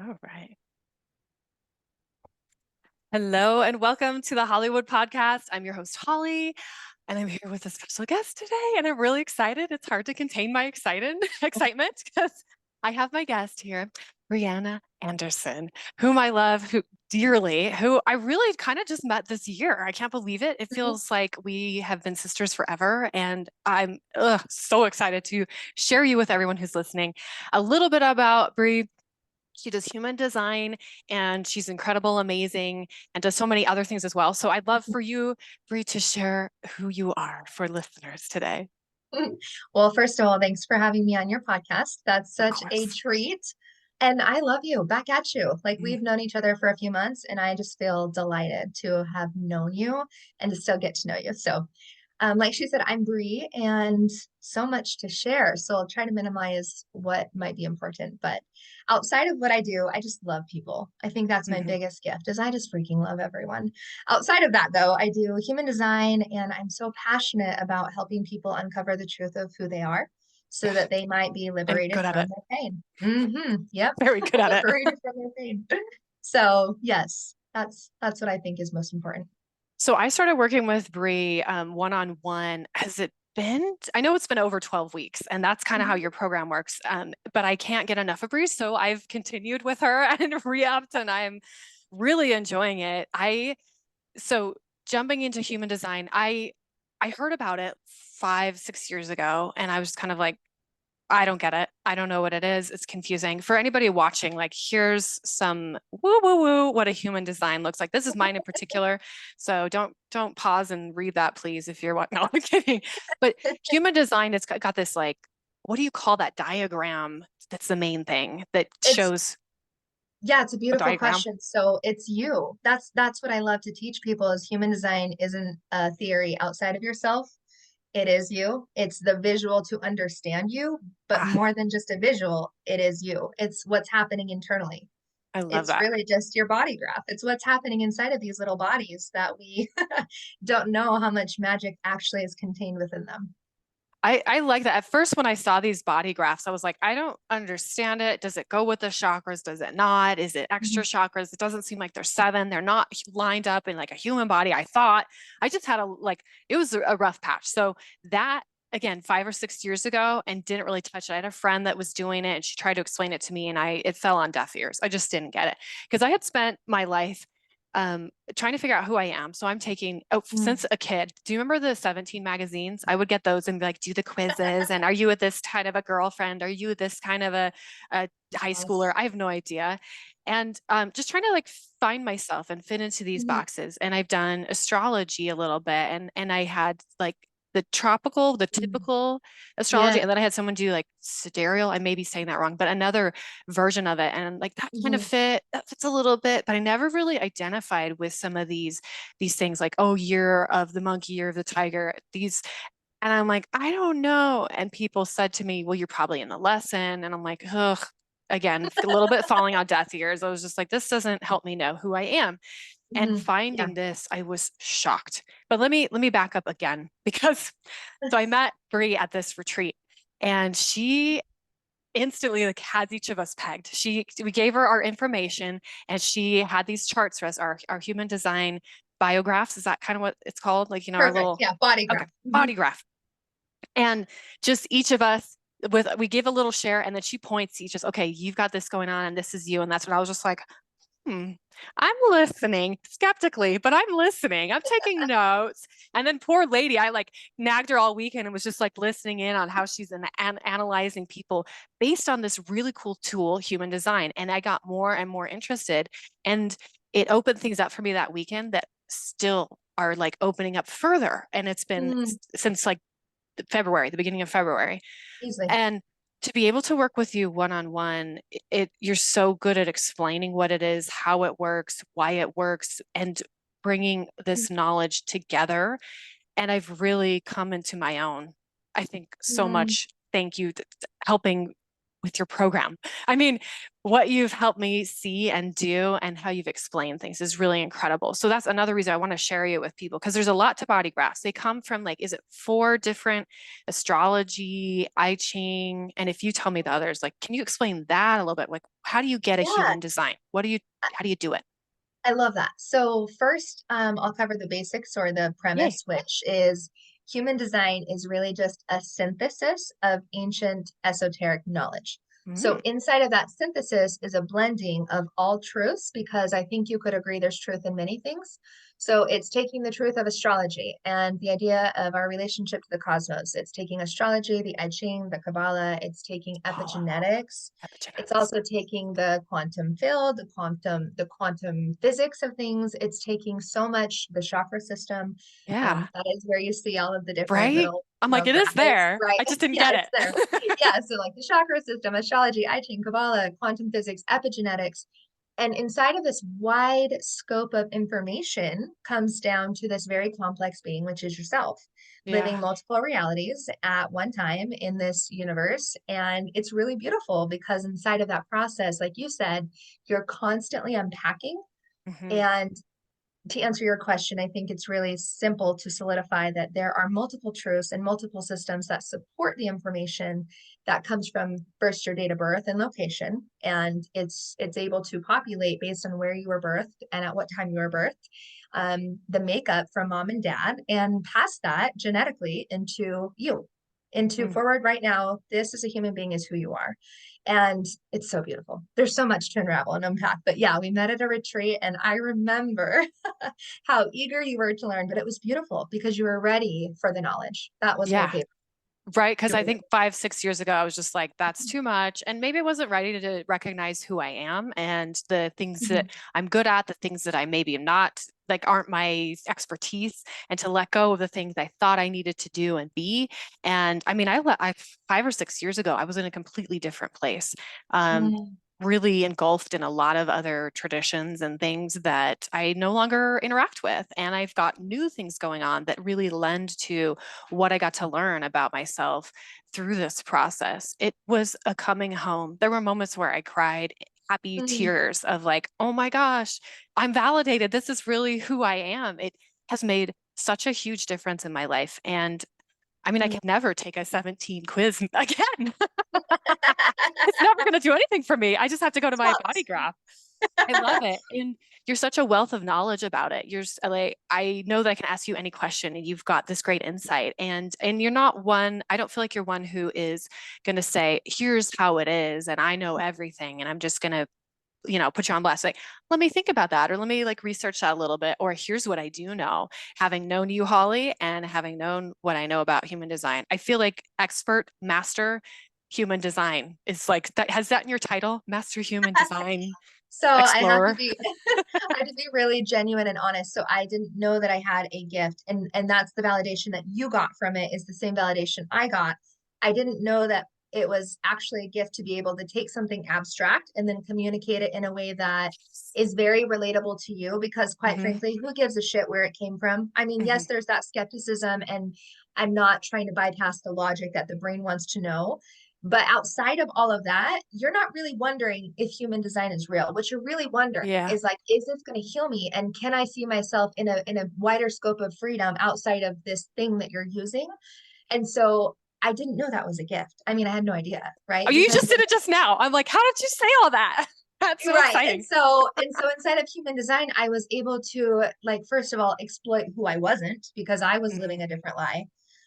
All right. Hello and welcome to the Hollywood podcast. I'm your host, Hollie, and I'm here with a special guest today, and I'm really excited. It's hard to contain my excitement because I have my guest here, Brianna Anderson, whom I love dearly, who I really kind of just met this year. I can't believe it. It Mhm. feels like we have been sisters forever, and I'm so excited to share you with everyone who's listening. A little bit about Bri. She does human design and she's incredible, amazing, and does so many other things as well. So I'd love for you, Brie, to share who you are for listeners today. Well, first of all, thanks for having me on your podcast. That's Of such a course. treat. And I love you back at you. Like Mm. we've known each other for a few months, and I just feel delighted to have known you and to still get to know you. So like she said, I'm Bree and so much to share. So I'll try to minimize what might be important. But outside of what I do, I just love people. I think that's my Mhm. biggest gift is I just freaking love everyone. Outside of that, though, I do human design and I'm so passionate about helping people uncover the truth of who they are so that they might be And liberated good at from it. their pain. Yep. Very good at it. Liberated from their pain. So yes, that's what I think is most important. So I started working with Brie one-on-one. Has it been? I know it's been over 12 weeks, and that's kind of how Mhm. your program works. But I can't get enough of Brie, so I've continued with her and re-upped, and I'm really enjoying it. So jumping into human design, I heard about it 5, 6 years ago, and I was kind of like, I don't get it. I don't know what it is. It's confusing. For anybody watching, like here's some woo woo woo what a human design looks like. This is mine in particular. So don't pause and read that, please, if you're what no, I'm kidding. But human design, it's got this like, what do you call that diagram? That's the main thing that It's shows Yeah, it's a a beautiful diagram. question. So it's you. That's what I love to teach people is human design isn't a theory outside of yourself. It is you. It's the visual to understand you, but Ah, more than just a visual, it is you. It's what's happening internally. I love It's that. really just your body graph. It's what's happening inside of these little bodies that we don't know how much magic actually is contained within them. I like that. At first, when I saw these body graphs, I was like, I don't understand it. Does it go with the chakras? Does it not? Is it extra Mhm. chakras? It doesn't seem like they're seven. They're not lined up in like a human body. I thought I just had it was a rough patch. So that again, 5 or 6 years ago, and didn't really touch it. I had a friend that was doing it and she tried to explain it to me, and it fell on deaf ears. I just didn't get it because I had spent my life trying to figure out who I am. So I'm taking, since Mm. a kid, do you remember the 17 magazines? I would get those and be like, do the quizzes. And are you this kind of a girlfriend? Are you this kind of a high schooler? Yes. I have no idea. And just trying to like find myself and fit into these Mhm. boxes. And I've done astrology a little bit. And I had like the Mm. typical astrology. Yeah. And then I had someone do like sidereal. I may be saying that wrong, but another version of it. And like that kind of Mhm. that fits a little bit, but I never really identified with some of these things like, oh, year of the monkey, year of the tiger, these. And I'm like, I don't know. And people said to me, well, you're probably in the lesson. And I'm like, ugh, again, a little bit falling on deaf ears. I was just like, this doesn't help me know who I am. And Mhm. Yeah. finding this, I was shocked. But let me back up again because so I met Brie at this retreat and she instantly like has each of us pegged. We gave her our information and she had these charts for us, our human design biographs. Is that kind of what it's called? Like, our Perfect. little Yeah. Body okay, graph. body graph. And just each of us we give a little share and then she points to each of us, okay, you've got this going on and this is you. And that's when I was just like, Hmm. I'm listening skeptically, but I'm listening. I'm taking notes. And then poor lady, I like nagged her all weekend and was just like listening in on how she's analyzing people based on this really cool tool, human design. And I got more and more interested. And it opened things up for me that weekend that still are like opening up further. And it's been Mm. since like February, the beginning of February. Easily. And to be able to work with you one on one, you're so good at explaining what it is, how it works, why it works, and bringing this knowledge together. And I've really come into my own. I think so Mm. much. Thank you helping with your program. I mean, what you've helped me see and do and how you've explained things is really incredible. So that's another reason I want to share you with people because there's a lot to body graphs. They come from like, is it four different astrology, I Ching? And if you tell me the others, like, can you explain that a little bit? Like, How do you get a Yeah, human design? How do you do it? I love that. So first, I'll cover the basics or the Yay. premise, which is human design is really just a synthesis of ancient esoteric knowledge. So Mm. inside of that synthesis is a blending of all truths, because I think you could agree there's truth in many things. So it's taking the truth of astrology and the idea of our relationship to the cosmos. It's taking astrology, the I Ching, the Kabbalah. It's taking Oh, epigenetics. It's epigenetics. also taking the quantum field, the quantum physics of things. It's taking so much the chakra system. Yeah. That is where you see all of the different Right? little, I'm like, it is graphics, there. right? I just didn't Yeah, get it's there. it. Yeah, so like the chakra system, astrology, I Ching, Kabbalah, quantum physics, epigenetics. And inside of this wide scope of information comes down to this very complex being, which is yourself, Yeah. living multiple realities at one time in this universe. And it's really beautiful because inside of that process, like you said, you're constantly unpacking. Hmm. And to answer your question, I think it's really simple to solidify that there are multiple truths and multiple systems that support the information that comes from first your date of birth and location. And it's able to populate based on where you were birthed and at what time you were birthed, the makeup from mom and dad, and pass that genetically into you, into Mm. forward right now. This is a human being is who you are. And it's so beautiful. There's so much to unravel and unpack. But yeah, we met at a retreat, and I remember how eager you were to learn, but it was beautiful because you were ready for the knowledge. That was my Yeah. favorite. Right. Because I think 5, 6 years ago, I was just like, that's too much. And maybe I wasn't ready to recognize who I am and the things that Mhm. I'm good at, the things that I maybe am not, like aren't my expertise, and to let go of the things I thought I needed to do and be. And I mean, I 5 or 6 years ago, I was in a completely different place. Um, Mm, really engulfed in a lot of other traditions and things that I no longer interact with. And I've got new things going on that really lend to what I got to learn about myself through this process. It was a coming home. There were moments where I cried happy mm, tears of like, oh my gosh, I'm validated. This is really who I am. It has made such a huge difference in my life. And I mean, I mm. could never take a 17 quiz again. It's never going to do anything for me. I just have to go to my Well, body graph. I love it. And you're such a wealth of knowledge about it. Like, I know that I can ask you any question and you've got this great insight. And you're not one, I don't feel like you're one who is going to say, here's how it is, and I know everything, and I'm just going to, put you on blast. Like, let me think about that, or let me like research that a little bit, or here's what I do know. Having known you, Holly, and having known what I know about human design, I feel like expert, master human design is like that. Has that in your title, master human design so I have to explorer? be I have to be really genuine and honest. So I didn't know that I had a gift, and that's the validation that you got from it is the same validation I got. I didn't know that it was actually a gift to be able to take something abstract and then communicate it in a way that is very relatable to you, because quite Hmm. frankly, who gives a shit where it came from? I mean, Hmm. yes, there's that skepticism, and I'm not trying to bypass the logic that the brain wants to know. But outside of all of that, you're not really wondering if human design is real. What you're really wondering Yeah. is like, is this going to heal me? And can I see myself in a wider scope of freedom outside of this thing that you're using? And so I didn't know that was a gift. I mean, I had no idea, right? Oh, you Because just did it just now. I'm like, how did you say all that? That's so right. And exciting. so and so inside of human design, I was able to, like, first of all, exploit who I wasn't, because I was Hmm. living a different lie.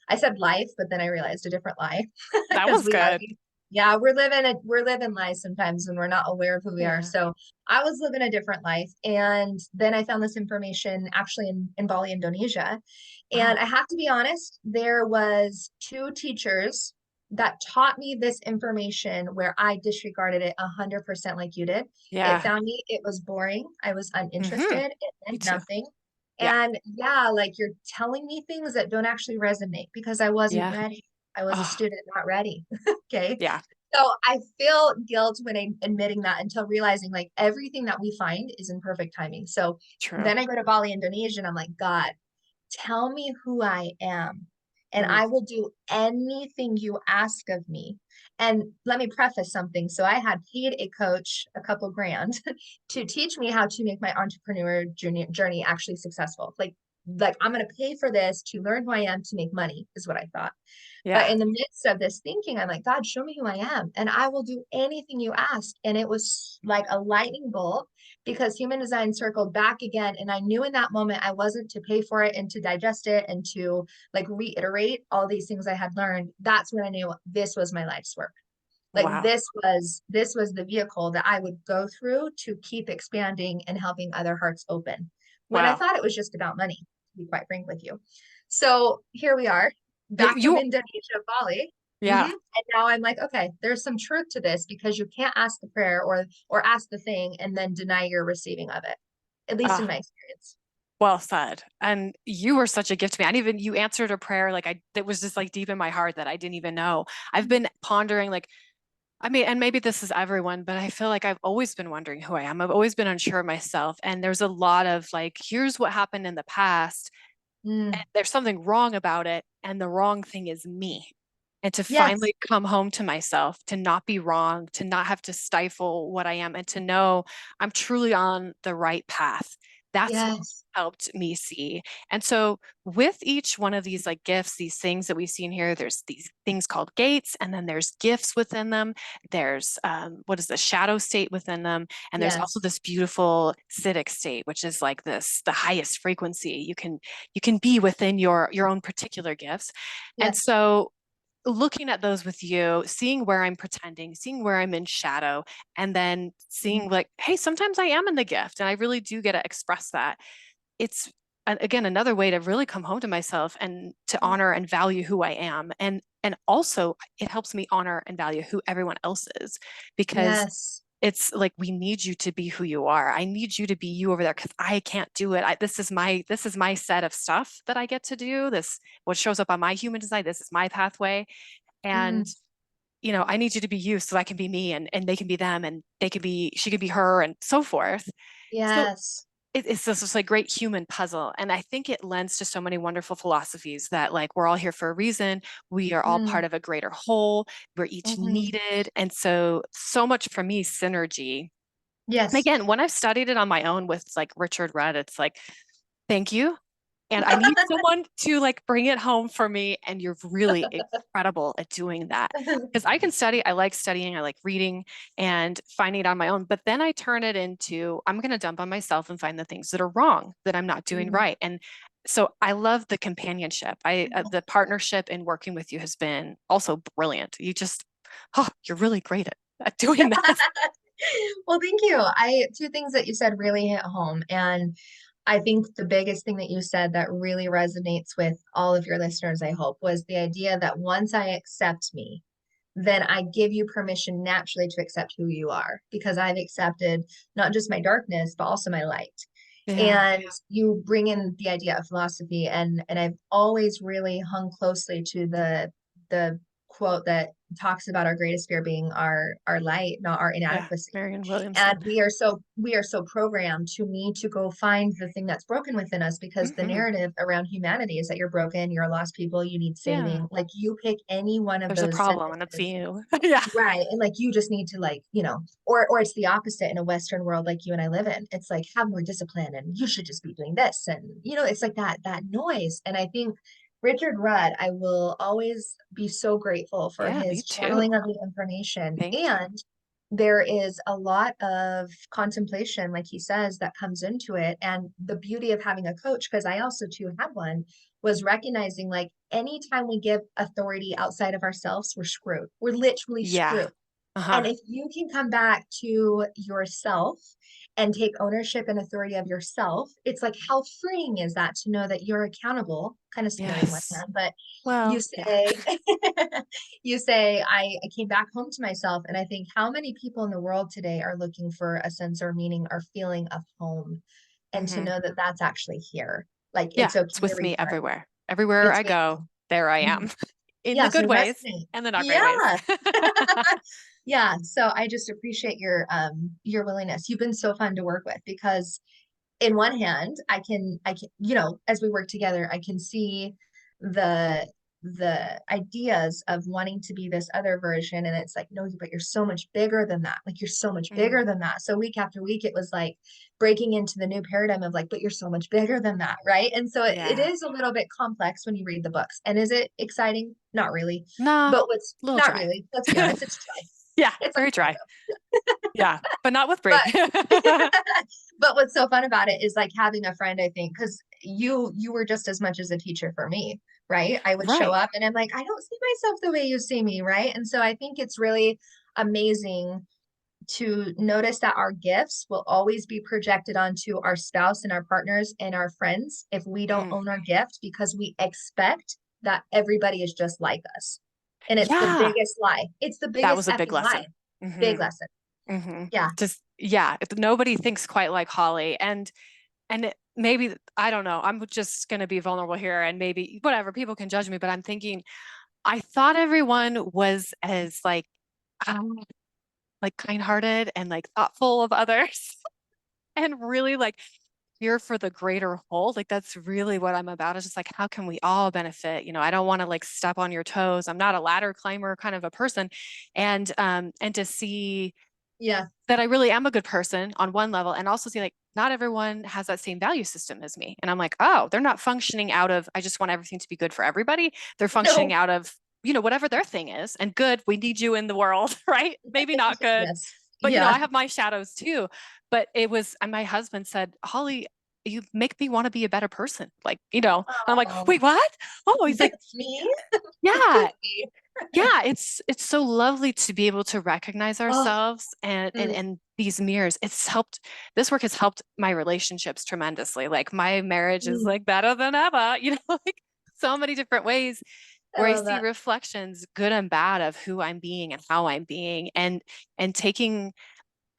I said life, but then I realized a different lie. That Because was we are, good. yeah, we're living lies sometimes when we're not aware of who we are. Yeah. So I was living a different life. And then I found this information actually in Bali, Indonesia. And Wow. I have to be honest, there was two teachers that taught me this information where I disregarded it 100% like you did. It Yeah. found me, it was boring. I was Hmm. uninterested. It Me meant too. nothing. Yeah. And yeah, like you're telling me things that don't actually resonate because I wasn't Yeah. ready. I was a Oh, student, not ready. Okay. yeah. So I feel guilt when I'm admitting that, until realizing like everything that we find is in perfect timing. So True. then I go to Bali, Indonesia, and I'm like, God, tell me who I am, and Mm. I will do anything you ask of me. And let me preface something. So I had paid a coach a couple grand to teach me how to make my entrepreneur journey actually successful. Like like, I'm going to pay for this to learn who I am to make money, is what I thought. But Yeah. in the midst of this thinking, I'm like, God, show me who I am, and I will do anything you ask. And it was like a lightning bolt, because human design circled back again. And I knew in that moment I wasn't to pay for it and to digest it and to like reiterate all these things I had learned. That's when I knew this was my life's work. Like Wow. this was the vehicle that I would go through to keep expanding and helping other hearts open, when I Wow. thought it was just about money, to be quite frank with you. So here we are, back from You, Indonesia, Bali. yeah. And now I'm like, okay, there's some truth to this, because you can't ask the prayer or ask the thing and then deny your receiving of it, at least in Uh, my experience. well said. And you were such a gift to me. I didn't even, you answered a prayer like I, that was just like deep in my heart that I didn't even know. I've been pondering like, I mean, and maybe this is everyone, but I feel like I've always been wondering who I am. I've always been unsure of myself. And there's a lot of like, here's what happened in the past. And Mm, there's something wrong about it. And the wrong thing is me. And to yes, finally come home to myself, to not be wrong, to not have to stifle what I am, and to know I'm truly on the right path. That's what yes. helped me see. And so, with each one of these like gifts, these things that we've seen here, there's these things called gates, and then there's gifts within them. There's what is the shadow state within them, and there's also Yes, this beautiful citic state, which is like this the highest frequency you can be within your own particular gifts. And yes. so looking at those with you, seeing where I'm pretending, seeing where I'm in shadow, and then Mm, seeing like, hey, sometimes I am in the gift and I really do get to express that. It's again another way to really come home to myself and to mm. honor and value who I am. And also it helps me honor and value who everyone else is, because Yes. it's like we need you to be who you are. I need you to be you over there because I can't do it. This is my set of stuff that I get to do. This what shows up on my human design. This is my pathway. And Mm, I need you to be you so I can be me and they can be them and they can be she could be her and so forth. So yes. it's this like great human puzzle. And I think it lends to so many wonderful philosophies that like we're all here for a reason. We are all Mm, part of a greater whole. We're each mhm. needed. And so much for me, synergy. And Yes. again, when I've studied it on my own with like Richard Rudd, it's like, thank you. And I need someone to like bring it home for me. And you're really incredible at doing that. Because I can study, I like studying, I like reading and finding it on my own. But then I turn it into, I'm going to dump on myself and find the things that are wrong, that I'm not doing Mm. right. And so I love the companionship. The partnership in working with you has been also brilliant. You're really great at doing that. Well, thank you. I two things that you said really hit home. And I think the biggest thing that you said that really resonates with all of your listeners, I hope, was the idea that once I accept me, then I give you permission naturally to accept who you are, because I've accepted not just my darkness, but also my light. Yeah. And you bring in the idea of philosophy, and I've always really hung closely to the quote that talks about our greatest fear being our light, not our Yeah. inadequacy. Marion Williamson. And we are so programmed to need to go find the thing that's broken within us, because the Hmm. narrative around humanity is that you're broken, you're a lost people, you need Yeah. saving. Like, you pick any one of There's a those problem and it's sentences. you. Yeah. Right. And like, you just need to, like, or it's the opposite in a Western world like you and I live in. It's like, have more discipline and you should just be doing this. And it's like that noise. And I think Richard Rudd, I will always be so grateful for Yeah, me his too. channeling of the information. Thank you. And there is a lot of contemplation, like he says, that comes into it. And the beauty of having a coach, because I also too had one, was recognizing, like, anytime we give authority outside of ourselves, we're screwed. We're literally Yeah. screwed. Uh-huh. And if you can come back to yourself and take ownership and authority of yourself, it's like, how freeing is that to know that you're accountable? Kind of scary in one Yes. hand, but you Well, yeah. say, you say, I came back home to myself. And I think, how many people in the world today are looking for a sense or meaning or feeling of home? And to Hmm. know that that's actually here. Like, Yeah, it's okay it's to with me return. everywhere. Everywhere It's I with go, you. there I Mhm. am in the Yeah, so good ways resonate. and the not great ways. Yeah. Yeah, so I just appreciate your willingness. You've been so fun to work with, because in one hand, I can as we work together, I can see the the ideas of wanting to be this other version. And it's like, no, but you're so much bigger than that. Like you're so much Mm. bigger than that. So week after week, it was like breaking into the new paradigm of like, but you're so much bigger than that. Right. And so it Yeah. is a little bit complex when you read the books. And is it exciting? Not really. Nah, But what's a little not dry. really, let's be honest, it's dry. Yeah, It's like very dry. Fargo. Yeah, but not with Brie. But but what's so fun about it is like having a friend, I think, because you were just as much as a teacher for me, right? I would show Right. up and I'm like, I don't see myself the way you see me, right? And so I think it's really amazing to notice that our gifts will always be projected onto our spouse and our partners and our friends if we don't Mm. own our gift because we expect that everybody is just like us. And it's the Yeah, biggest lie. It's the that biggest was a big effing lie. lesson. Big Hmm. lesson. Hmm. Yeah. Just yeah, nobody thinks quite like Hollie, and maybe I don't know. I'm just gonna be vulnerable here, and maybe whatever people can judge me, but I'm thinking I thought everyone was as um, like kind-hearted and like thoughtful of others, and really like here for the greater whole. Like that's really what I'm about. It's just like, how can we all benefit? I don't want to like step on your toes. I'm not a ladder climber kind of a person. And to see Yeah. that I really am a good person on one level, and also see like not everyone has that same value system as me. And I'm like, oh, they're not functioning out of, I just want everything to be good for everybody. They're functioning No. out of, whatever their thing is. And good, we need you in the world, right? Maybe not good, Yes. but Yeah. I have my shadows too. But it was, and my husband said, Hollie, you make me want to be a better person. Like, I'm like, Oh, wait, what? Oh, he's like, it's me. yeah, It's me. yeah, it's so lovely to be able to recognize Oh, ourselves and and mm, and these mirrors. This work has helped my relationships tremendously. Like my marriage is mm. like better than ever, like so many different ways I where I love see that. reflections, good and bad, of who I'm being and how I'm being, and taking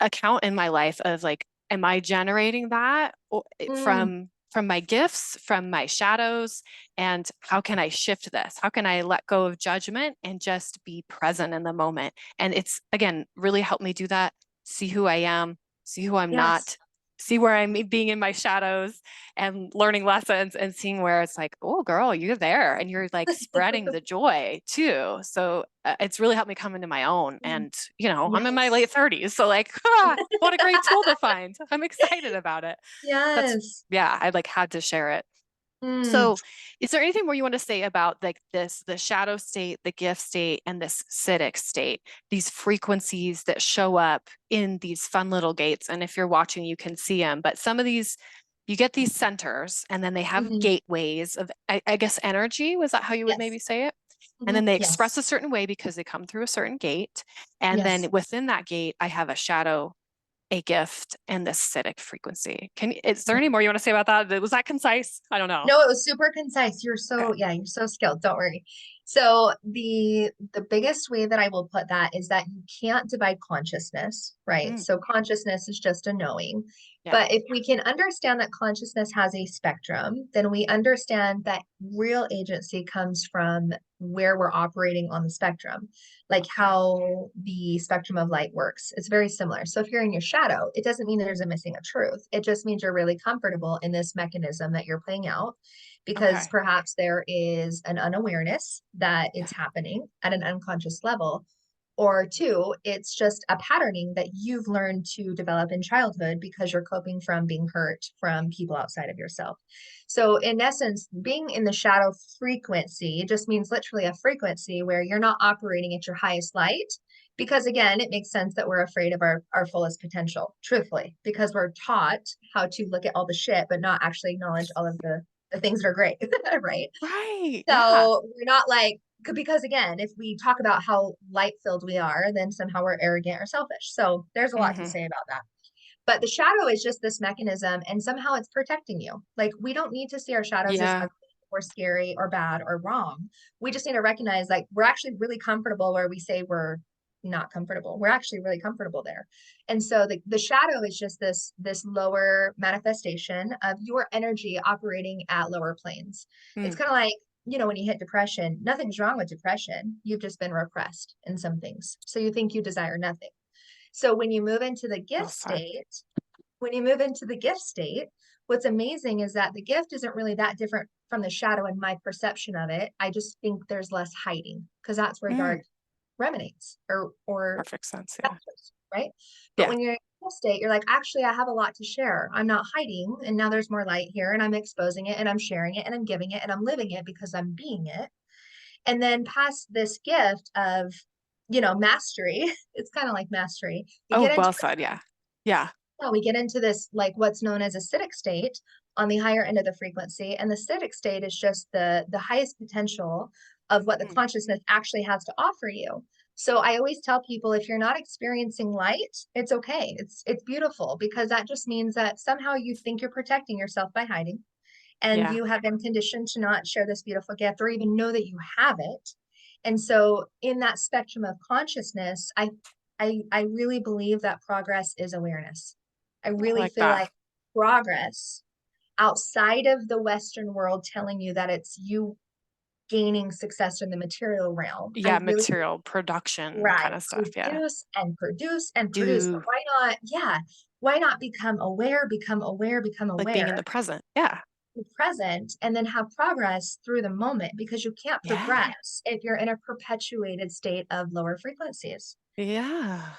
account in my life of like, am I generating that Mm, from my gifts, from my shadows, and how can I shift this? How can I let go of judgment and just be present in the moment? And it's again really helped me do that, see who I am, see who I'm yes. not, see where I'm being in my shadows, and learning lessons and seeing where it's like, oh girl, you're there and you're like spreading the joy too. So it's really helped me come into my own. Mm, And I'm in my late yes. 30s, so like what a great tool to find. I'm excited about it. That's Yes. Yeah, I like had to share it. Mm, So, is there anything more you want to say about like the shadow state, the gift state, and this acidic state, these frequencies that show up in these fun little gates? And if you're watching, you can see them, but some of these, you get these centers and then they have mhm. gateways of, I guess, energy. Was that how you would maybe Yes. say it? And then Mhm. they express Yes. a certain way because they come through a certain gate. And then Yes. within that gate, I have a shadow, a gift, and the acidic frequency. Is there any more you want to say about that? Was that concise? I don't know. No, it was super concise. Okay. Yeah, you're so skilled. Don't worry. So the biggest way that I will put that is that you can't divide consciousness, right? Mm, So consciousness is just a knowing. yeah. But if we can understand that consciousness has a spectrum, then we understand that real agency comes from where we're operating on the spectrum, like Okay. how the spectrum of light works. It's very similar. So if you're in your shadow, it doesn't mean there's a missing of truth. It just means you're really comfortable in this mechanism that you're playing out because Okay. perhaps there is an unawareness that Yeah. it's happening at an unconscious level. Or two, it's just a patterning that you've learned to develop in childhood because you're coping from being hurt from people outside of yourself. So, in essence, being in the shadow frequency just means literally a frequency where you're not operating at your highest light. Because again, it makes sense that we're afraid of our fullest potential, truthfully, because we're taught how to look at all the shit, but not actually acknowledge all of the things that are great, right? Right. Yeah. So we're not like, because again, if we talk about how light filled we are, then somehow we're arrogant or selfish. So there's a lot to Hmm. say about that. But the shadow is just this mechanism, and somehow it's protecting you. Like, we don't need to see our shadows as Yeah. ugly or scary or bad or wrong. We just need to recognize, like, we're actually really comfortable where we say we're not comfortable. We're actually really comfortable there. And so the shadow is just this lower manifestation of your energy operating at lower planes. It's Mm. kind of like, when you hit depression, nothing's wrong with depression. You've just been repressed in some things. So you think you desire nothing. So when you move into the gift Well said. state, when you move into the gift state, what's amazing is that the gift isn't really that different from the shadow in my perception of it. I just think there's less hiding because that's where Mm, dark remedies or perfect sense. Yeah. festers, right? But Yeah. when you're in a gift state, you're like, actually, I have a lot to share. I'm not hiding, and now there's more light here, and I'm exposing it, and I'm sharing it, and I'm giving it, and I'm living it because I'm being it. And then past this gift of, mastery, it's kind of like mastery. We Oh, get into well said. Yeah. Yeah. this like what's known as acidic state on the higher end of the frequency. And the acidic state is just the highest potential of what the Mm, consciousness actually has to offer you. So I always tell people, if you're not experiencing light, it's okay. It's beautiful, because that just means that somehow you think you're protecting yourself by hiding, and yeah. you have been conditioned to not share this beautiful gift or even know that you have it. And so in that spectrum of consciousness, I really believe that progress is awareness. I I really like feel that. like progress outside of the Western world telling you that it's you gaining success in the material realm. I Yeah. really, Material production kind right, of stuff. Yeah. produce and produce and produce. But Do why not? Yeah. Why not become aware, become like being in aware, the present. Yeah. be present, and then have progress through the moment, because you can't Yeah. progress if you're in a perpetuated state of lower frequencies. Yeah.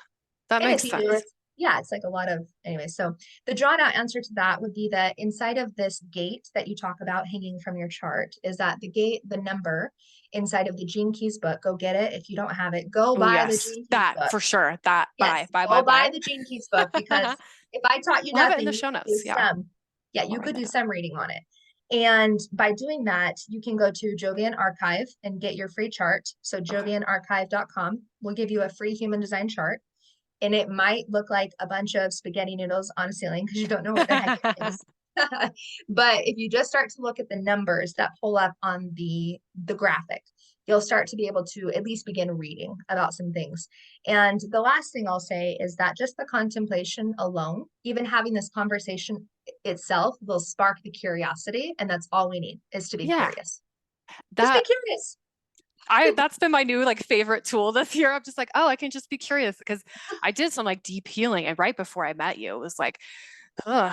That And if makes you do, sense. yeah, it's like a lot of, anyway. So the drawn out answer to that would be that inside of this gate that you talk about hanging from your chart, is that the gate, the number inside of the Gene Keys book. Go get it. If you don't have it, go Oh, buy the yes. Gene Keys That book. for sure. That Yes, bye, go buy bye. the Gene Keys book, because if I taught you We'll have it in nothing, the you show could do notes. Yeah. some, yeah, I'll you write could it do down. some reading on it. And by doing that, you can go to Jovian Archive and get your free chart. So Okay. jovianarchive.com will give you a free human design chart. And it might look like a bunch of spaghetti noodles on a ceiling because you don't know what the heck it is. But if you just start to look at the numbers that pull up on the graphic, you'll start to be able to at least begin reading about some things. And the last thing I'll say is that just the contemplation alone, even having this conversation itself, will spark the curiosity. And that's all we need, is to be Yeah. curious. Just be That curious. that's been my new like favorite tool this year. I'm just like, oh, I can just be curious because I did some like deep healing, and right before I met you, it was like,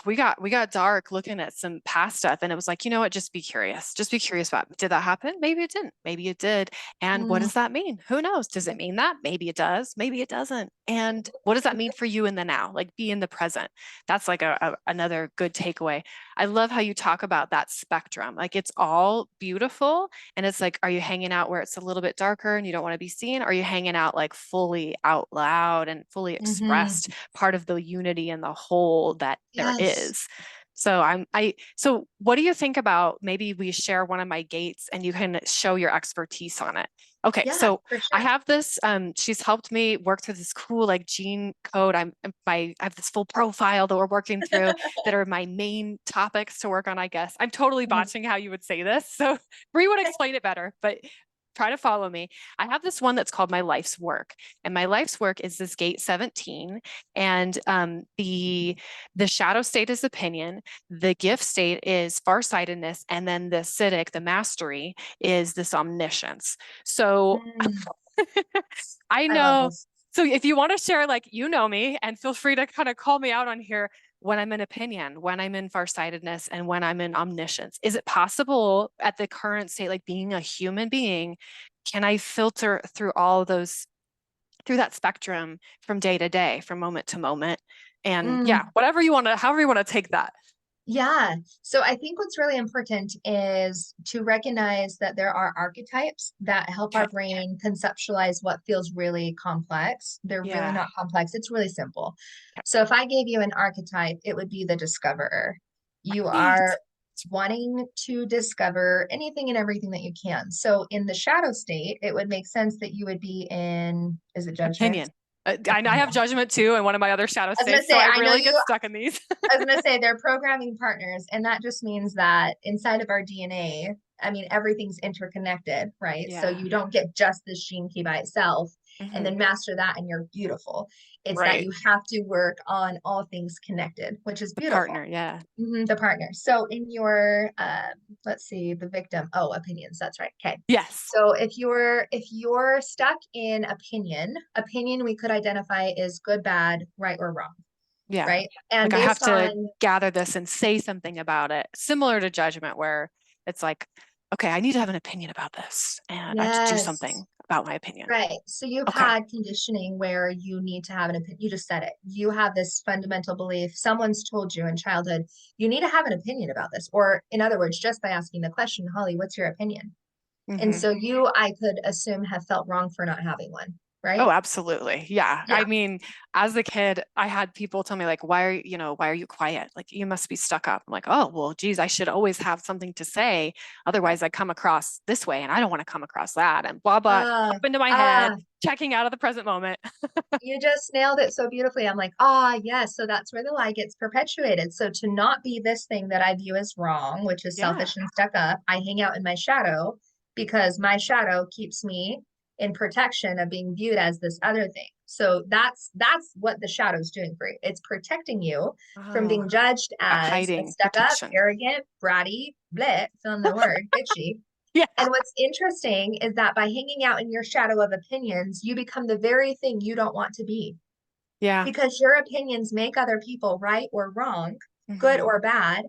we got dark looking at some past stuff, and it was like, you know what, just be curious. Just be curious about, did that happen? Maybe it didn't. Maybe it did. And what Mm, does that mean? Who knows? Does it mean that? Maybe it does. Maybe it doesn't. And what does that mean for you in the now? Like, be in the present. That's like another good takeaway. I love how you talk about that spectrum. Like, it's all beautiful. And it's like, are you hanging out where it's a little bit darker and you don't want to be seen? Or are you hanging out like fully out loud and fully mhm. expressed, part of the unity and the whole that there Yes. is? So what do you think about, maybe we share one of my gates and you can show your expertise on it? Okay, Yeah, so for I sure. have this, she's helped me work through this cool like gene code. I have this full profile that we're working through that are my main topics to work on, I guess. I'm totally Mhm. botching how you would say this. So Bree would explain it better, but try to follow me. I have this one that's called my life's work. And my life's work is this gate 17. And the shadow state is opinion, the gift state is farsightedness, and then the acidic, the mastery, is this omniscience. So Mm, I I love know. this. So if you want to share, like, you know me, and feel free to kind of call me out on here when I'm in opinion, when I'm in farsightedness, and when I'm in omniscience. Is it possible at the current state, like being a human being, can I filter through all of those, through that spectrum from day to day, from moment to moment? And yeah, Mm, whatever you want to, however you want to take that. yeah. So I think what's really important is to recognize that there are archetypes that help our Okay. brain conceptualize what feels really complex. They're really Yeah. not complex. It's really simple. So if I gave you an archetype, it would be the discoverer. You Right. are wanting to discover anything and everything that you can. So in the shadow state, it would make sense that you would be in, is it judgment? Opinion. I have judgment too, and one of my other shadow I was gonna states, so say, I I know really get you, stuck in these. I was gonna say they're programming partners, and that just means that inside of our DNA, I mean, everything's interconnected, right? So Yeah. you don't get just this gene key by itself and Hmm. then master that and you're beautiful. It's that Right. you have to work on all things connected, which is The beautiful. partner. Yeah. The partner. So in your let's see, the victim. Oh, opinions. That's right. Okay. Yes. So if you're stuck in opinion we could identify as good, bad, right, or wrong. Yeah. right? And Like I have based to on, gather this and say something about it, similar to judgment, where it's like, okay, I need to have an opinion about this and I have to do yes. something about my opinion. Right. So you've Okay. had conditioning where you need to have an opinion. You just said it. You have this fundamental belief. Someone's told you in childhood, you need to have an opinion about this. Or, in other words, just by asking the question, Holly, what's your opinion? And Hmm. so you, I could assume, have felt wrong for not having one, right? Oh, absolutely. Yeah. I Yeah. mean, as a kid, I had people tell me like, why are you quiet? Like you must be stuck up. I'm like, oh, well, geez, I should always have something to say. Otherwise I come across this way and I don't want to come across that and blah, blah, Ah, up into my head, ah, checking out of the present moment. you just nailed it so beautifully. I'm like, ah, yes. So that's where the lie gets perpetuated. So to not be this thing that I view as wrong, which is Yeah. selfish and stuck up, I hang out in my shadow because my shadow keeps me in protection of being viewed as this other thing. So that's what the shadow's doing for you. It's protecting you from Oh, being judged that as a hiding stuck up, protection. arrogant, bratty, blit, fill in the word, bitchy. Yeah. And what's interesting is that by hanging out in your shadow of opinions, you become the very thing you don't want to be Yeah. because your opinions make other people right or wrong, good Hmm. or bad.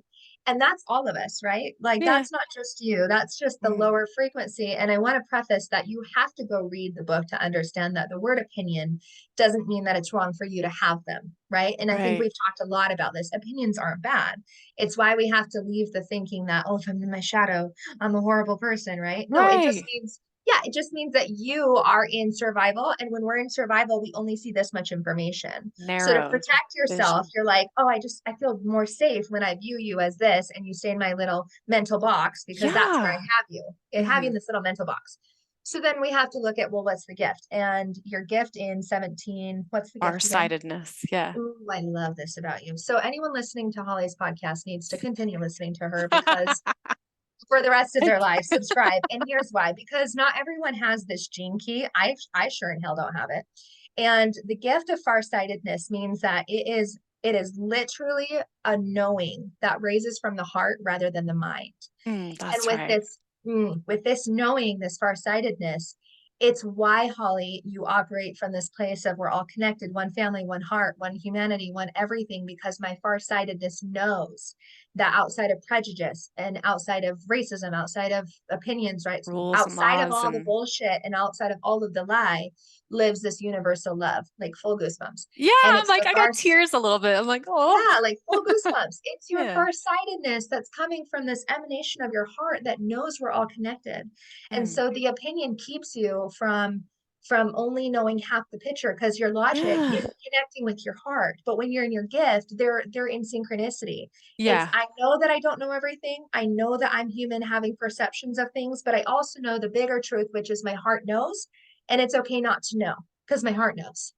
And that's all of us, right? Like, Yeah. that's not just you, that's just the Mhm. lower frequency. And I want to preface that you have to go read the book to understand that the word opinion doesn't mean that it's wrong for you to have them, right? And I think Right. we've talked a lot about this. Opinions aren't bad. It's why we have to leave the thinking that, oh, if I'm in my shadow, I'm a horrible person, right? No, it just Right. means yeah, it just means that you are in survival. And when we're in survival, we only see this much information. So to Narrow protect yourself, vision. you're like, oh, I feel more safe when I view you as this. And you stay in my little mental box because that's where I Yeah. have you. I have you Hmm. in this little mental box. So then we have to look at, well, what's the gift? And your gift in 17, what's the gift again? Farsightedness. Yeah. Ooh, I love this about you. So anyone listening to Holly's podcast needs to continue listening to her because for the rest of their life, subscribe. And here's why, because not everyone has this gene key. I sure in hell don't have it. And the gift of farsightedness means that it is literally a knowing that raises from the heart rather than the mind. And That's right. with this knowing, this farsightedness, it's why, Holly, you operate from this place of we're all connected, one family, one heart, one humanity, one everything, because my farsightedness knows that outside of prejudice and outside of racism, outside of opinions, right? Rules and Outside of laws all the and bullshit and outside of all of the lie lives this universal love, like full goosebumps. yeah, And I'm it's like the I got far tears a little bit. I'm like, oh, yeah, like full goosebumps. It's your yeah. farsightedness that's coming from this emanation of your heart that knows we're all connected. And Mm. so the opinion keeps you from only knowing half the picture because your logic Yeah. isn't connecting with your heart. But when you're in your gift, they're in synchronicity. It's Yeah. I know that I don't know everything. I know that I'm human having perceptions of things, but I also know the bigger truth, which is my heart knows, and it's okay not to know because my heart knows.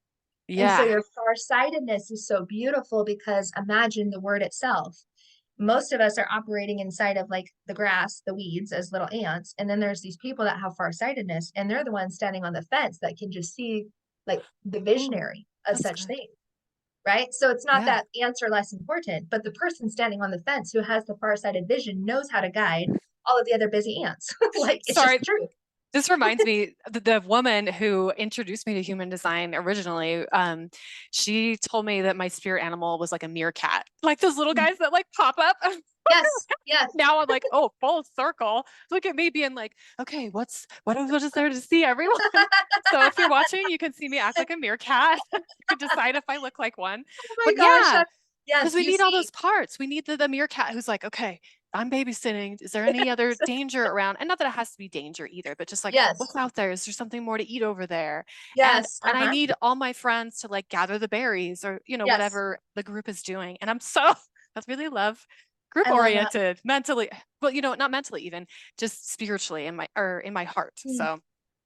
And so Yeah. your farsightedness is so beautiful because imagine the word itself. Most of us are operating inside of like the grass, the weeds as little ants. And then there's these people that have farsightedness, and they're the ones standing on the fence that can just see like the Ooh, visionary of that's such good. things. Right. So it's not Yeah. that ants are less important, but the person standing on the fence who has the farsighted vision knows how to guide all of the other busy ants. Like it's just Sorry, the truth. this reminds me, the woman who introduced me to human design originally, she told me that my spirit animal was like a meerkat, like those little guys that like pop up. Yes. Yes. Now I'm like, oh, full circle. Look at me being like, okay, what is there to see, everyone? So if you're watching, you can see me act like a meerkat. You can decide if I look like one. Oh my But gosh. yeah, because Yes, we you need all see. those parts. We need the meerkat who's like, okay, I'm babysitting. Is there any other danger around? And not that it has to be danger either, but just like, Yes. what's out there? Is there something more to eat over there? And Yes. and I Uh-huh. need all my friends to like gather the berries or Yes. whatever the group is doing. And I'm so I really love group I love that. oriented mentally. Well, not mentally even, just spiritually in my heart. Mm. So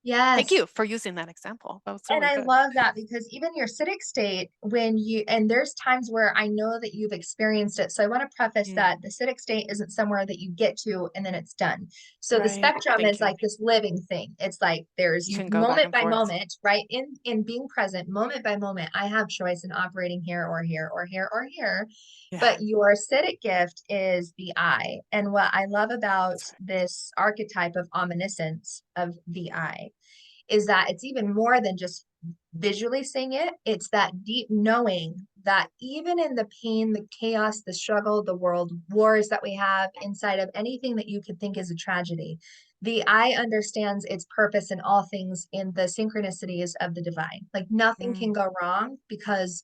thank Yes. you for using that example. That was And really I good. love that because even your acidic state, and there's times where I know that you've experienced it. So I want to preface Mm, that the acidic state isn't somewhere that you get to and then it's done. So the right. spectrum Thank is you. like this living thing. It's like there's You can go back moment and by forth. moment, right? In being present, moment by moment, I have choice in operating here or here or here or here. Yeah. But your acidic gift is the I. And what I love about That's right. this archetype of omniscience of the I is that it's even more than just visually seeing it. It's that deep knowing that even in the pain, the chaos, the struggle, the world wars that we have inside of anything that you could think is a tragedy, the I understands its purpose in all things in the synchronicities of the divine. Like nothing can Mm, go wrong because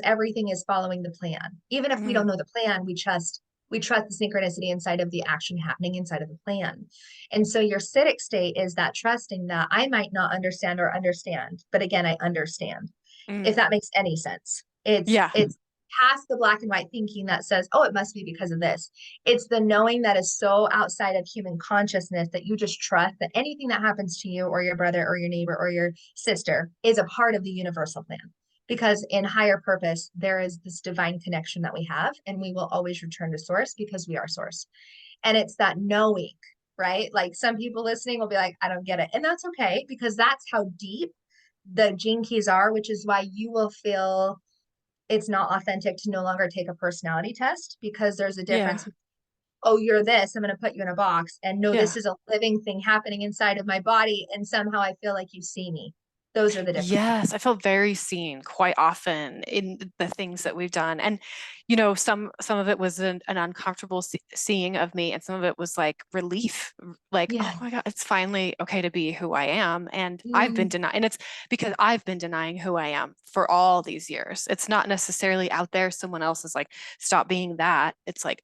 everything is following the plan. Even if we mm, don't know the plan, we trust the synchronicity inside of the action happening inside of the plan. And so your citic state is that trusting that I might not understand or understand, but again, I understand. If mm. that makes any sense. It's Yeah. it's past the black and white thinking that says, oh, it must be because of this. It's the knowing that is so outside of human consciousness that you just trust that anything that happens to you or your brother or your neighbor or your sister is a part of the universal plan. Because in higher purpose, there is this divine connection that we have, and we will always return to source because we are source. And it's that knowing, right? Like some people listening will be like, I don't get it. And that's okay because that's how deep the gene keys are, which is why you will feel it's not authentic to no longer take a personality test because there's a Yeah. difference. Oh, you're this, I'm going to put you in a box. And no, this Yeah. is a living thing happening inside of my body. And somehow I feel like you see me. Those are the differences. Yes, I feel very seen quite often in the things that we've done. And some of it was an uncomfortable seeing of me, and some of it was like relief, like, Yeah. oh my God, it's finally okay to be who I am. And I've been Mm, denying, and it's because I've been denying who I am for all these years. It's not necessarily out there, someone else is like, stop being that. It's like,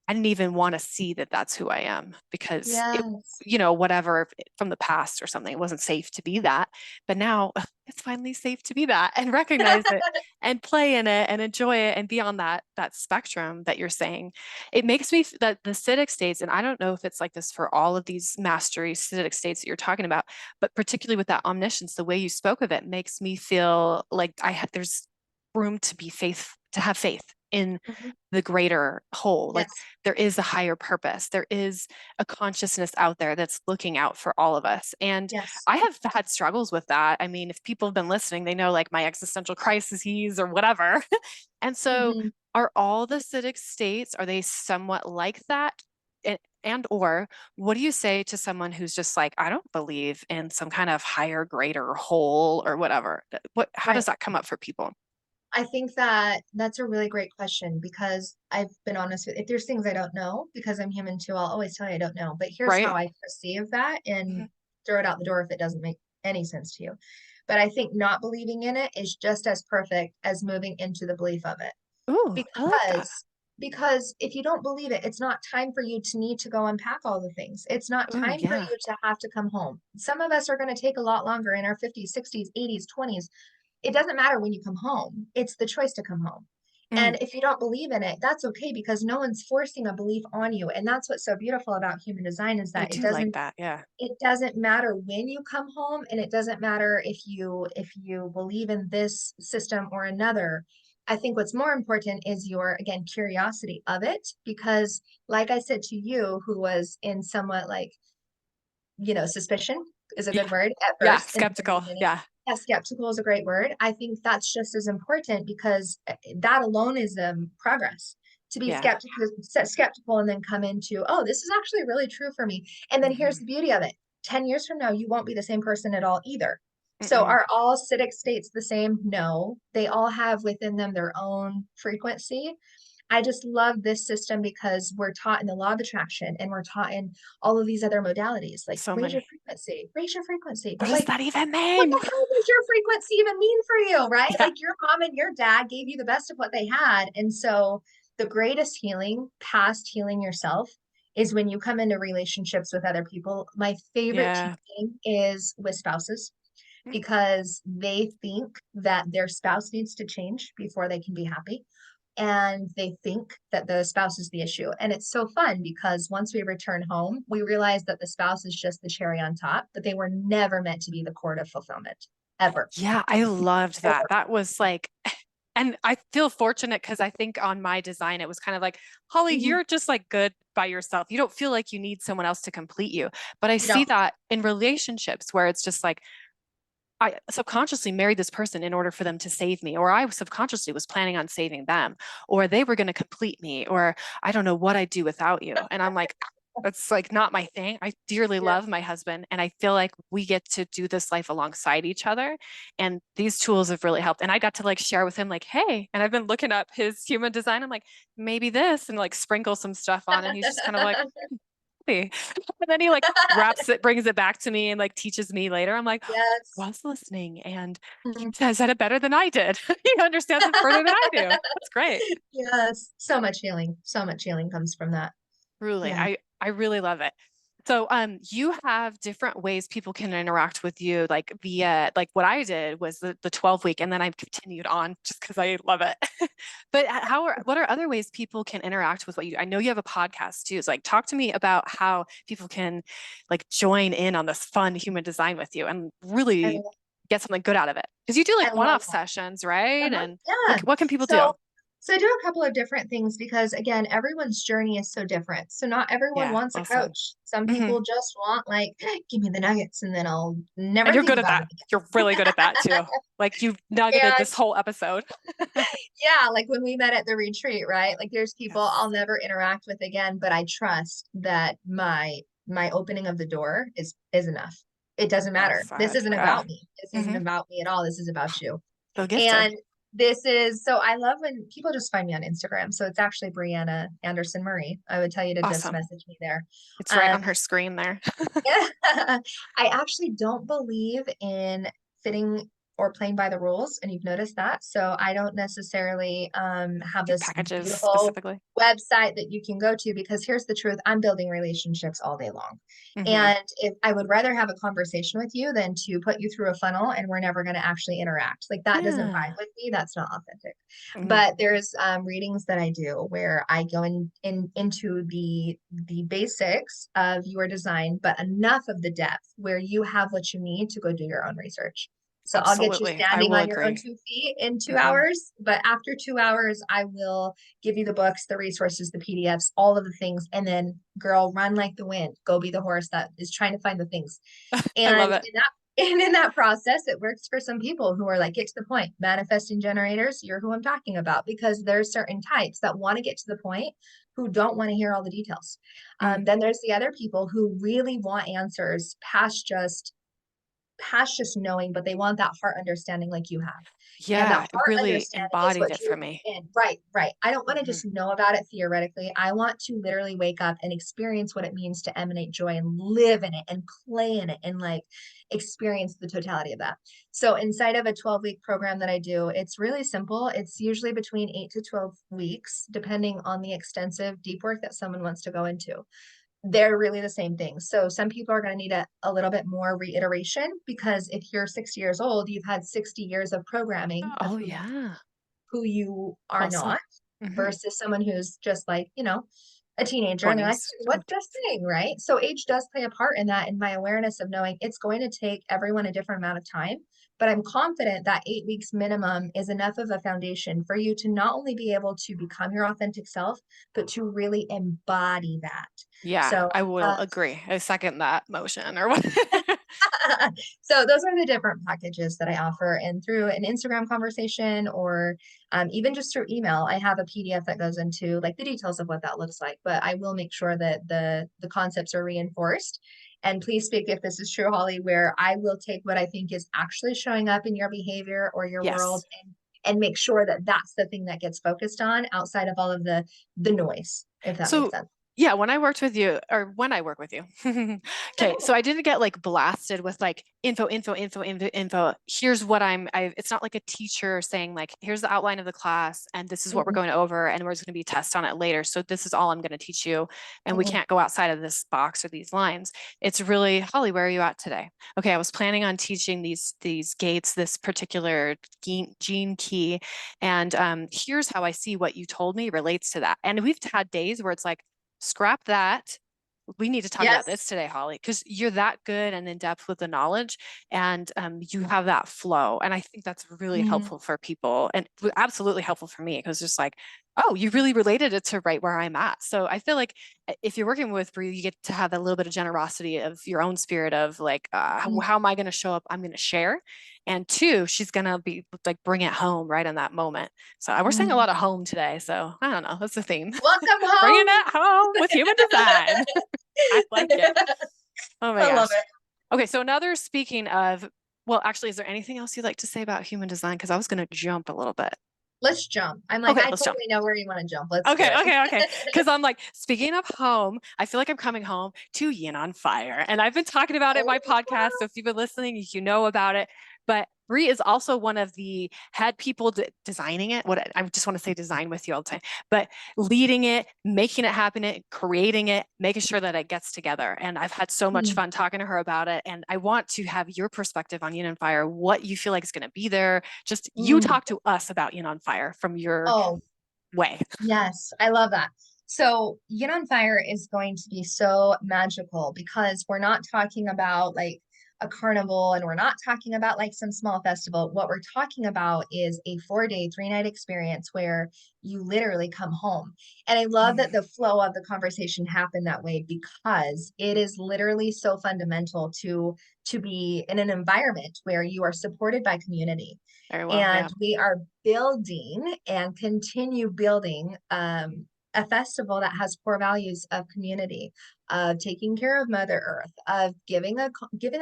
I didn't even want to see that that's who I am because it, yes. whatever from the past or something, it wasn't safe to be that. But now it's finally safe to be that and recognize it and play in it and enjoy it and be on that spectrum that you're saying. It makes me that the acidic states, and I don't know if it's like this for all of these mastery acidic states that you're talking about, but particularly with that omniscience, the way you spoke of it makes me feel like there's room to be faith, to have faith in Mhm. the greater whole. Like Yes. there is a higher purpose. There is a consciousness out there that's looking out for all of us. And Yes. I have had struggles with that. I mean, if people have been listening, they know like my existential crises or whatever. And so Hmm. are all the acidic states, are they somewhat like that? And or what do you say to someone who's just like, I don't believe in some kind of higher, greater whole or whatever? How does Right. that come up for people? I think that that's a really great question because I've been honest with if there's things I don't know because I'm human too, I'll always tell you I don't know. But here's how Right? I perceive that Mhm. and throw it out the door if it doesn't make any sense to you. But I think not believing in it is just as perfect as moving into the belief of it. Ooh, I like that. Because if you don't believe it, it's not time for you to need to go unpack all the things. It's not Ooh, time for yeah. you to have to come home. Some of us are going to take a lot longer in our 50s, 60s, 80s, 20s. It doesn't matter when you come home. It's the choice to come home. Mm, And if you don't believe in it, that's okay because no one's forcing a belief on you. And that's what's so beautiful about human design is I that it do like doesn't that. Yeah. it doesn't matter when you come home and it doesn't matter if you believe in this system or another. I think what's more important is your again curiosity of it because like I said to you who was in somewhat like suspicion is a Yeah. good word at Yeah. first in the Skeptical. beginning. Yeah. Yeah, skeptical is a great word. I think that's just as important because that alone is progress. To be Yeah. skeptical and then come into, oh, this is actually really true for me. And then here's Mhm. the beauty of it. 10 years from now, you won't be the same person at all either. So Mm-mm. are all citic states the same? No, they all have within them their own frequency. I just love this system because we're taught in the law of attraction and we're taught in all of these other modalities, like So many. raise your frequency. What But does like, that even what the mean? hell does your frequency even mean for you, right? Yeah. Like your mom and your dad gave you the best of what they had. And so the greatest healing, past healing yourself, is when you come into relationships with other people. My favorite Yeah. teaching is with spouses Mm. because they think that their spouse needs to change before they can be happy. And they think that the spouse is the issue. And it's so fun because once we return home, we realize that the spouse is just the cherry on top, but they were never meant to be the cord of fulfillment, ever. Yeah. I loved that. Ever. That was like, and I feel fortunate because I think on my design, it was kind of like, Holly, Mhm. you're just like good by yourself. You don't feel like you need someone else to complete you. But I You see don't. that in relationships where it's just like, I subconsciously married this person in order for them to save me, or I subconsciously was planning on saving them, or they were going to complete me, or I don't know what I'd do without you. And I'm like, That's like not my thing. I dearly Yeah. love my husband, and I feel like we get to do this life alongside each other. And these tools have really helped. And I got to like share with him, like, hey, and I've been looking up his human design. I'm like, maybe this, and like sprinkle some stuff on. And he's just kind of like, hey. And then he like wraps it, brings it back to me and like teaches me later. I'm like, I Yes. was listening and he said it better than I did. He understands it further than I do. That's great. Yes. So much healing. So much healing comes from that. Truly, Yeah. I really love it. So, you have different ways people can interact with you, like via, like what I did was the 12 week, and then I've continued on just because I love it. But what are other ways people can interact with what you, I know you have a podcast too. So like, talk to me about how people can like join in on this fun human design with you and I, really get something good out of it. Because you do I like love one-off that. sessions, right? Uh-huh. And Yeah. what can people do? So, so I do a couple of different things because again, everyone's journey is so different. So not everyone Yeah, wants a awesome. coach. Some Hmm. people just want like, give me the nuggets and then I'll And never you're think good at about that. it You're really good at that too. Like you've nuggeted again. this whole episode. Yeah, like when we met at the retreat, right? Like there's people Yes. I'll never interact with again, but I trust that my opening of the door is enough. It doesn't Well matter. This said. isn't Yeah. about me. This isn't Hmm. about me at all. This is about you. So gifted. And this is so I love when people just find me on Instagram. So it's actually Brianna Anderson Marie. I would tell you to just Awesome. message me there. It's right Um, on her screen there. I actually don't believe in fitting or playing by the rules, and you've noticed that. So I don't necessarily have Do this packages beautiful specifically. website that you can go to because here's the truth, I'm building relationships all day long. Hmm. And if I would rather have a conversation with you than to put you through a funnel and we're never going to actually interact. Like that doesn't vibe Yeah. with me. That's not authentic. Hmm. But there's readings that I do where I go into the basics of your design, but enough of the depth where you have what you need to go do your own research. So I'll get you Absolutely. I standing will on your own agree. 2 feet in two Hmm. hours, but after 2 hours, I will give you the books, the resources, the PDFs, all of the things, and then girl, run like the wind. Go be the horse that is trying to find the things. I And love it. in that and in that process, it works for some people who are like, get to the point. Manifesting generators, you're who I'm talking about because there's certain types that want to get to the point who don't want to hear all the details. Mm. Then there's the other people who really want answers past just knowing, but they want that heart understanding like you have. And that Yeah, it heart really understanding is embodied what it drew for me me. in. Right, right. I don't want to Hmm. just know about it theoretically. I want to literally wake up and experience what it means to emanate joy and live in it and play in it and like experience the totality of that. So inside of a 12-week program that I do, it's really simple. It's usually between 8 to 12 weeks, depending on the extensive deep work that someone wants to go into. They're really the same thing. So some people are going to need a little bit more reiteration because if you're 60 years old, you've had 60 years of programming of Oh yeah. who you are Well said. not Hmm. versus someone who's just like, a teenager and they're like, 20s. what's this thing? Right. So age does play a part in that, in my awareness of knowing it's going to take everyone a different amount of time. But I'm confident that 8 weeks minimum is enough of a foundation for you to not only be able to become your authentic self, but to really embody that. Yeah, So, I will agree. I second that motion or what. so those are the different packages that I offer. And through an Instagram conversation or even just through email, I have a PDF that goes into like the details of what that looks like. But I will make sure that the concepts are reinforced. And please speak if this is true, Holly, where I will take what I think is actually showing up in your behavior or your world Yes. and make sure that that's the thing that gets focused on outside of all of the noise, if that makes So sense. yeah, when I worked with you, or when I work with you, okay, so I didn't get like blasted with like info. Here's what it's not like a teacher saying like, here's the outline of the class, and this is what we're Mm-mm, going over, and there's going to be tests on it later. So this is all I'm going to teach you, and we mm-mm, can't go outside of this box or these lines. It's really, Holly, where are you at today? Okay, I was planning on teaching these gates, this particular gene key, and here's how I see what you told me relates to that. And we've had days where it's like, scrap that. We need to talk about yes. this today, Holly, because you're that good and in depth with the knowledge, and you have that flow. And I think that's really Mm, helpful for people, and absolutely helpful for me because just like, oh, you really related it to right where I'm at. So I feel like if you're working with Bree, you get to have a little bit of generosity of your own spirit of like, mm, how am I going to show up? I'm going to share. And two, she's going to be like, bring it home right in that moment. So we're saying a mm. lot of home today. So I don't know. That's the theme. Welcome Bringing home. it home with human design. I like it. Oh my I love gosh. it. Okay, so another speaking of, well, actually, is there anything else you'd like to say about human design? Because I was going to jump a little bit. Let's jump. I'm like, Okay, I let's jump. totally know where you want to jump. Let's do Okay, it. okay. Because I'm like, speaking of home, I feel like I'm coming home to Yin on Fire. And I've been talking about it in my podcast. So if you've been listening, you know about it. But Bree is also one of the head people designing it. What I just want to say design with you all the time, but leading it, making it happen, creating it, making sure that it gets together. And I've had so much Mm, fun talking to her about it. And I want to have your perspective on Yin on Fire, what you feel like is going to be there. Just you mm. talk to us about Yin on Fire from your Oh, way. yes, I love that. So, Yin on Fire is going to be so magical because we're not talking about like a carnival and we're not talking about like some small festival. What we're talking about is a 4 day, 3 night experience where you literally come home. And I love that the flow of the conversation happened that way because it is literally so fundamental to be in an environment where you are supported by community Very well. and Yeah. we are building and continue building a festival that has core values of community, of taking care of Mother Earth, of giving a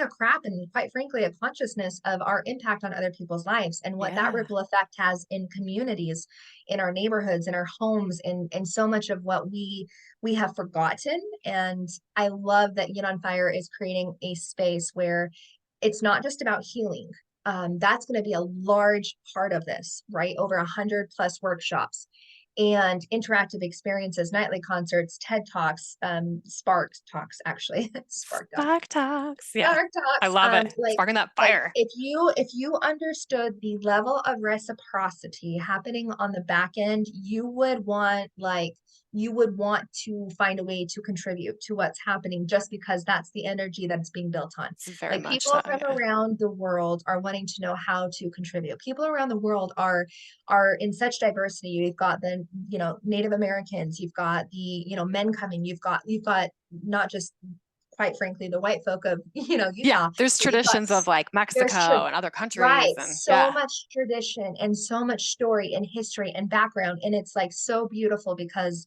crap, and quite frankly, a consciousness of our impact on other people's lives and what that Yeah. ripple effect has in communities, in our neighborhoods, in our homes, and so much of what we have forgotten. And I love that Yin on Fire is creating a space where it's not just about healing. That's going to be a large part of this, right? Over 100+ workshops and interactive experiences, nightly concerts, TED Talks, Spark Talks, actually, Spark Talks. Spark Talks. Yeah. Spark I Talks. love it. Sparking that Like fire. if you understood the level of reciprocity happening on the back end, you would want to find a way to contribute to what's happening just because that's the energy that's being built on. It's very Like much so. people from Yeah. around the world are wanting to know how to contribute. People around the world are in such diversity. You've got the, Native Americans, you've got the, men coming, you've got not just quite frankly the white folk of Yeah. Utah, There's but you've got traditions of like there's true Mexico and other countries. right, And so yeah. much tradition and so much story and history and background, and it's like so beautiful because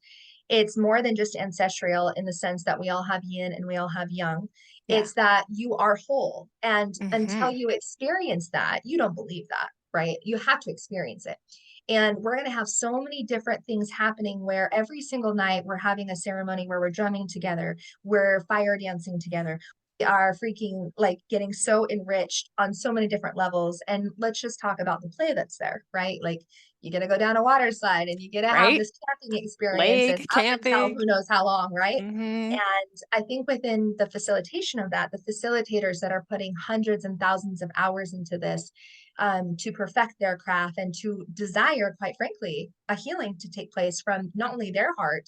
it's more than just ancestral in the sense that we all have yin and we all have yang. Yeah. It's that you are whole, and until Hmm. you experience that you don't believe that, right? You have to experience it. And we're going to have so many different things happening where every single night we're having a ceremony where we're drumming together, we're fire dancing together, we are freaking like getting so enriched on so many different levels. And let's just talk about the play that's there, right? Like you get to go down a water slide and you get to have Right. this camping experience and Lake up until camping. who knows how long, right? Hmm. And I think within the facilitation of that, the facilitators that are putting hundreds and thousands of hours into this, to perfect their craft and to desire, quite frankly, a healing to take place from not only their heart,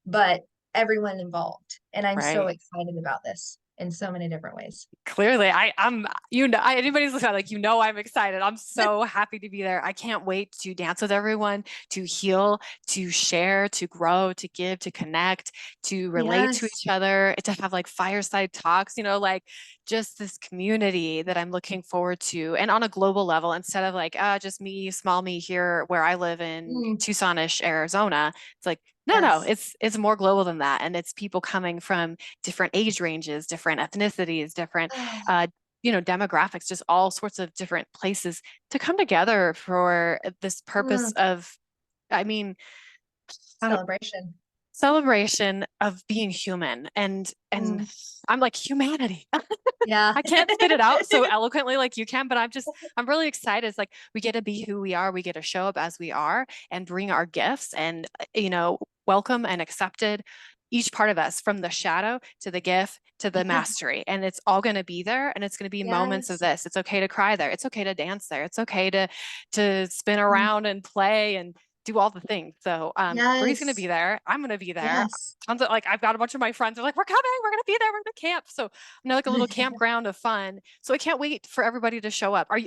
but everyone involved. And I'm so Right. excited about this in so many different ways. Clearly, anybody's listening, like, I'm excited. I'm so happy to be there. I can't wait to dance with everyone, to heal, to share, to grow, to give, to connect, to relate to Yes. each other, to have like fireside talks, like just this community that I'm looking forward to. And on a global level, instead of like, just me, small me here where I live in Mm, Tucsonish, Arizona, it's like, no, yes. it's more global than that. And it's people coming from different age ranges, different ethnicities, different demographics, just all sorts of different places to come together for this purpose Mm, of, I mean, I don't, celebration. celebration of being human. And Mm, I'm like humanity. yeah. I can't spit it out so eloquently like you can, but I'm really excited. It's like we get to be who we are. We get to show up as we are and bring our gifts and, welcome and accepted each part of us from the shadow to the gift to the mastery. And it's all going to be there. And it's going to be moments of Yes. this. It's okay to cry there. It's okay to dance there. It's okay to spin Mm, around and play and do all the things. So Bree's gonna be yes. there. I'm gonna be there. Yes. Tons of like I've got a bunch of my friends are like, we're coming, we're gonna be there, we're gonna camp. So like a little campground of fun. So I can't wait for everybody to show up. Are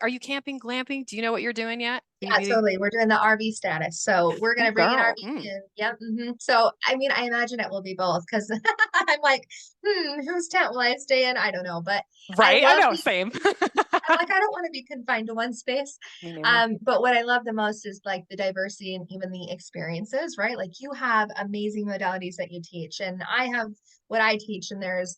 you camping, glamping? Do you know what you're doing yet? Yeah, totally. We're doing the RV status. So we're Ooh, gonna bring an girl. RV in. Yep. So I mean, I imagine it will be both because I'm like, whose tent will I stay in? I don't know. But I Right? I love know, the same. I'm like, I don't want to be confined to one space. Me neither. But what I love the most is like the diversity and even the experiences, right? Like you have amazing modalities that you teach, and I have what I teach, and there's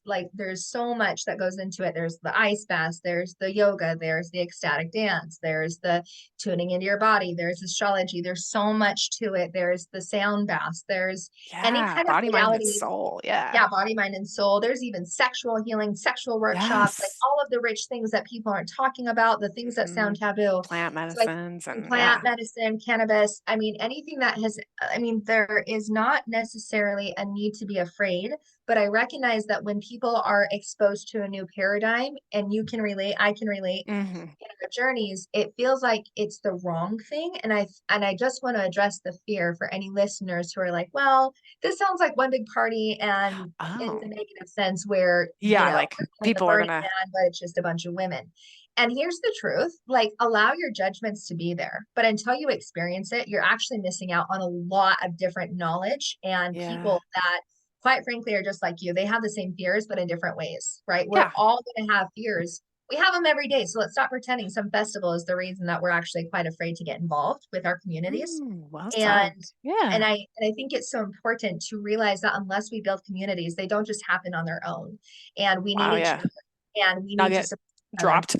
so much that goes into it. There's the ice baths, there's the yoga, there's the ecstatic dance, there's the tuning into your body, there's astrology, there's so much to it. There's the sound baths, there's any Yeah. kind of Body, mind, and modality, soul. Yeah. yeah, body, mind, and soul. There's even sexual healing, sexual workshops, like Yes. all of the rich things that people aren't talking about, the things that Hmm. sound taboo. Plant So like medicines and plant yeah. medicine, cannabis, I mean, anything that has, I mean, there is not necessarily a need to be afraid, but I recognize that when people are exposed to a new paradigm and you can relate, I can relate Hmm. in our journeys, it feels like it's the wrong thing. And I just want to address the fear for any listeners who are like, well, this sounds like one big party and in the Oh. negative sense where, Yeah, like like the people are Burning gonna, Man, but it's just a bunch of women. And here's the truth, like allow your judgments to be there. But until you experience it, you're actually missing out on a lot of different knowledge and yeah. people that quite frankly are just like you. They have the same fears, but in different ways, right? We're Yeah. all going to have fears. We have them every day. So let's stop pretending some festival is the reason that we're actually quite afraid to get involved with our communities. Well said. And and Yeah. I and I think it's so important to realize that unless we build communities, they don't just happen on their own. And we need Wow, each yeah. other and we need to Nugget support each other. dropped.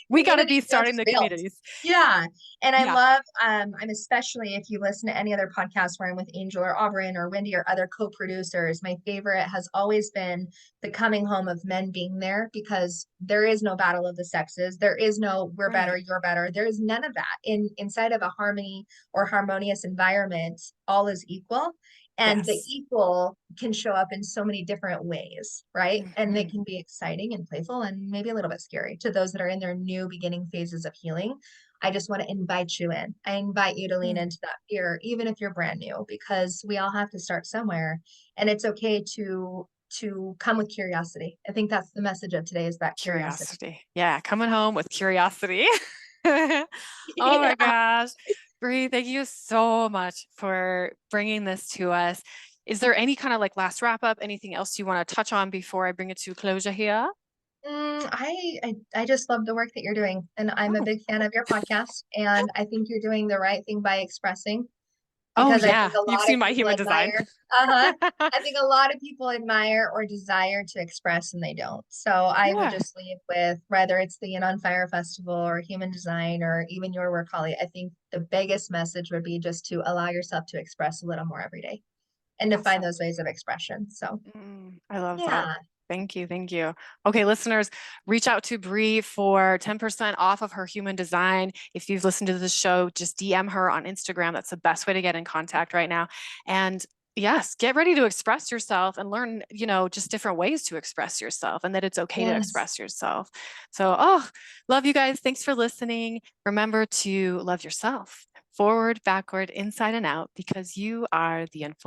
We got to be Communities don't starting just the build. communities. Yeah. And I Yeah. love, I'm especially if you listen to any other podcast where I'm with Angel or Aubryn or Wendy or other co-producers, my favorite has always been the coming home of men being there because there is no battle of the sexes. There is no we're better, Right. you're better. There is none of that. Inside of a harmony or harmonious environment, all is equal. And the Yes. equal can show up in so many different ways, right? And it Hmm. can be exciting and playful and maybe a little bit scary to those that are in their new beginning phases of healing. I just want to invite you in. I invite you to lean into that fear, even if you're brand new, because we all have to start somewhere. And it's okay to come with curiosity. I think that's the message of today is that curiosity. Curiosity. Yeah. Coming home with curiosity. Oh my Yeah. gosh. Bree, thank you so much for bringing this to us. Is there any kind of like last wrap up, anything else you want to touch on before I bring it to closure here? I just love the work that you're doing, and I'm a Oh, big fan of your podcast, and I think you're doing the right thing by expressing oh because I think yeah. a You've lot seen of my people human design. admire. Uh-huh. I think a lot of people admire or desire to express and they don't. So I would Yeah. just leave with whether it's the Yin on Fire Festival or Human Design or even your work, Holly. I think the biggest message would be just to allow yourself to express a little more every day and to find Awesome. those ways of expression. So I love that. yeah. Thank you. Thank you. Okay, listeners, reach out to Bree for 10% off of her human design. If you've listened to the show, just DM her on Instagram. That's the best way to get in contact right now. And yes, get ready to express yourself and learn, just different ways to express yourself and that it's okay to Yes. express yourself. So, love you guys. Thanks for listening. Remember to love yourself forward, backward, inside, and out because you are the influence.